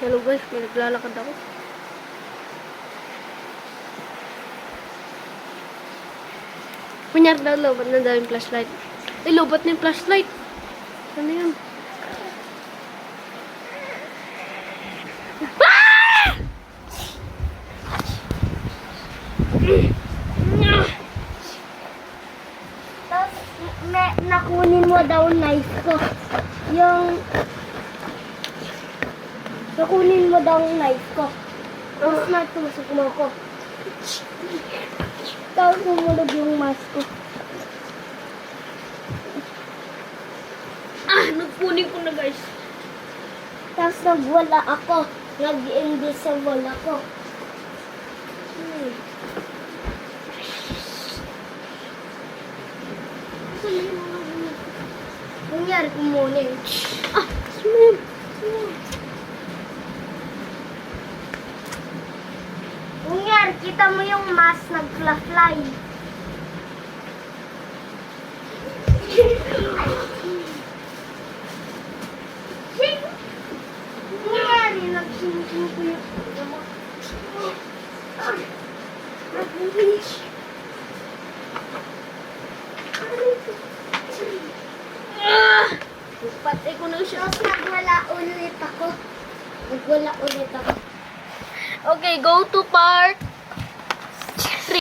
Hello guys, may naglalakad ako. Kunyari daw, lobat na daw yung flashlight. Ay, lobat na yung flashlight. Ano yun? Tapos, nakunin mo daw knife ko. Nakunin mo daw knife ko. Tapos natusok mo ko. Tapos sumulog yung mask ko. Nagpunin ko na guys. Tapos nagwala ako. Nag-invisible ako. Nangyari ko muna eh. Smooth. Nangyari, kita mo yung mask nag-fly. Nangyari, nag-sing-sing ko yung Patay ko na siya. Tapos nagwala ulit ako. Okay, go to park.